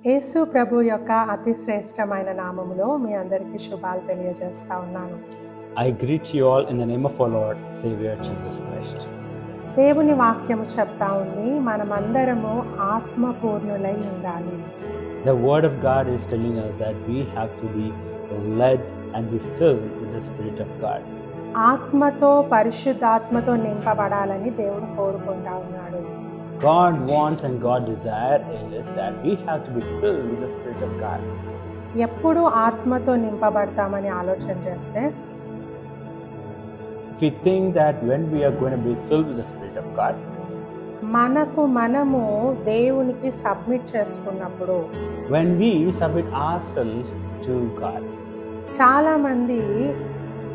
యేసు ప్రభు యొక్క అతి శ్రేష్టమైన నామములో మీ అందరికీ శుభాలు తెలియజేస్తా ఉన్నాను. I greet you all in the name of our Lord, Savior Jesus Christ. దేవుని వాక్యము చెప్తా ఉంది, మనమందరము ఆత్మపూర్ణులై ఉండాలి. The word of God is telling us that we have to be led and be filled with the Spirit of God. ఆత్మతో పరిశుద్ధాత్మతో నింపబడాలని దేవుడు కోరుకుంటా ఉన్నాడు. God wants and God desire is that we have to be filled with the Spirit of God. ఎప్పుడు ఆత్మతో నింపబడతామని ఆలోచన చేస్తే, If we think that when we are going to be filled with the Spirit of God, మనము దేవునికి submit చేసుకున్నప్పుడు, when we submit ourselves to God, చాలా మంది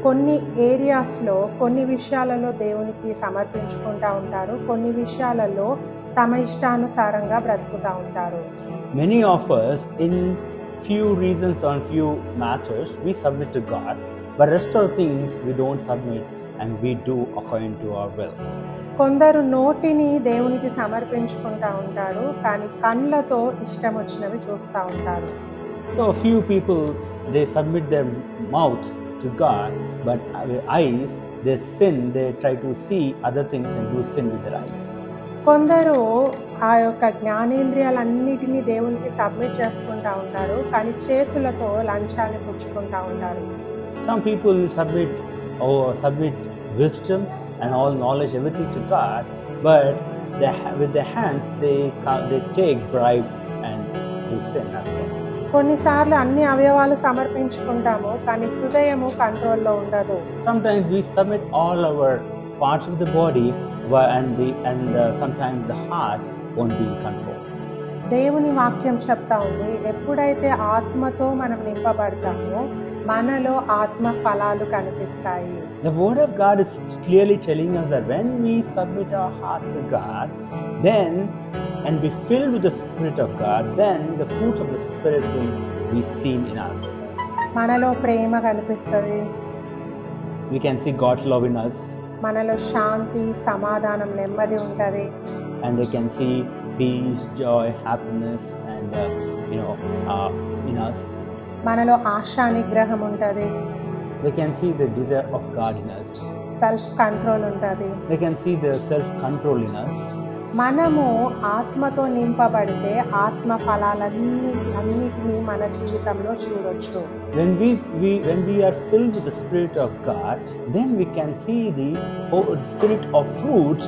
కొన్ని ఏరియాస్లో కొన్ని విషయాలలో దేవునికి సమర్పించుకుంటూ ఉంటారు, కొన్ని విషయాలలో తమ ఇష్టానుసారంగా బ్రతుకుతూ ఉంటారు. many of us in few reasons on few matters we submit to God, but rest of things we don't submit and we do according to our will. కొందరు నోటిని దేవునికి సమర్పించుకుంటూ ఉంటారు, కానీ కళ్ళతో ఇష్టం వచ్చినవి చూస్తూ ఉంటారు. So few people they submit their mouth to God, but with eyes they sin, they try to see other things and do sin with their eyes. కొందరు ఆ యొక్క జ్ఞానేంద్రియాలన్నిటినీ దేవునికి సబ్మిట్ చేసుకుంటూ ఉంటారు, కానీ చేతులతో లంచాన్ని పుచ్చుకుంటూ ఉంటారు. Some people submit wisdom and all knowledge, everything to God, but with their hands they take bribe and do sin as well. కొన్నిసార్లు అన్ని అవయవాలు సమర్పించుకుంటాము, కానీ హృదయము కంట్రోల్లో ఉండదు. Sometimes we submit all our parts of the body, and sometimes the heart won't be in control. దేవుని వాక్యం చెప్తా ఉంది, ఎప్పుడైతే ఆత్మతో మనం నింపబడతామో మనలో ఆత్మ ఫలాలు కనిపిస్తాయి. The word of God is clearly telling us that when we submit our heart to God, then and be filled with the Spirit of God, then the fruits of the Spirit will be seen in us. మనలో ప్రేమ కనిపిస్తుంది, We can see God's love in us, మనలో శాంతి, సమాధానం, నెమ్మది ఉంటుంది. and they can see peace, joy, happiness, and in us. మనలో ఆశా నిగ్రహం ఉంటుంది, They can see the desire of God in us. Self control ఉంటుంది. They can see the self-control in us. మనము ఆత్మతో నింపబడితే ఆత్మ ఫలాలన్నిటినీ మన జీవితంలో చూడొచ్చు. When we are filled with the Spirit of God, then we can see the spirit of fruits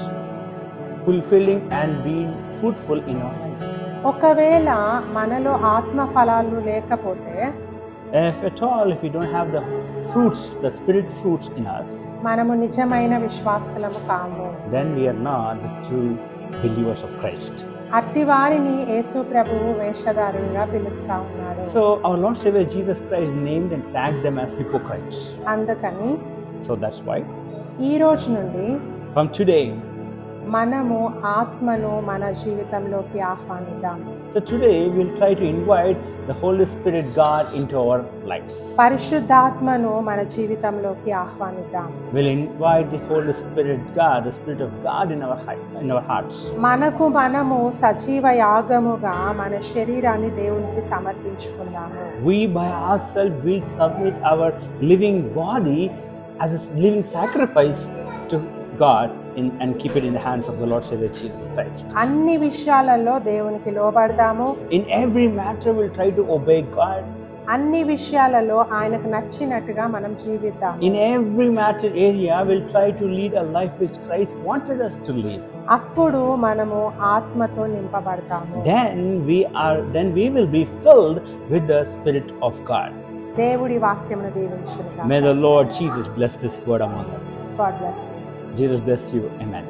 fulfilling and being fruitful in our lives. ఒకవేళ మనలో ఆత్మ ఫలాలు లేకపోతే, If at all, if we don't have the fruits, the Spirit fruits in us, మనము నిజమైన విశ్వాసులము కాము. then we are not the true believers of Christ. అట్టి వారిని యేసు ప్రభువు వేషధారులుగా పిలుస్తా ఉన్నాడు. So our Lord Savior Jesus Christ named and tagged them as hypocrites. అందుకని So that's why ఈ రోజు నుండి from today, మనము ఆత్మను మన జీవితంలోకి ఆహ్వానిద్దాం. so today we'll try to invite the Holy Spirit God into our lives. పరిశుద్ధాత్మను మన జీవితంలోకి ఆహ్వానిద్దాం. We'll invite the Holy Spirit God, the Spirit of God in our hearts. మనము సజీవ యాగముగా మన శరీరాన్ని దేవునికి సమర్పించుకుందాము. We by ourselves will submit our living body as a living sacrifice to God and keep it in the hands of the Lord Savior Jesus Christ. అన్ని విషయాలలో దేవునికి లోబడదాము. In every matter we'll try to obey God. అన్ని విషయాలలో ఆయనకు నచ్చినట్టుగా మనం జీవిద్దాం. In every matter area we'll try to lead a life which Christ wanted us to lead. అప్పుడు మనము ఆత్మతో నింపబడతాము. Then we will be filled with the Spirit of God. దేవుడి వాక్యమును దీవించును గాక. May the Lord Jesus bless this word among us. God bless you. Jesus bless you. Amen.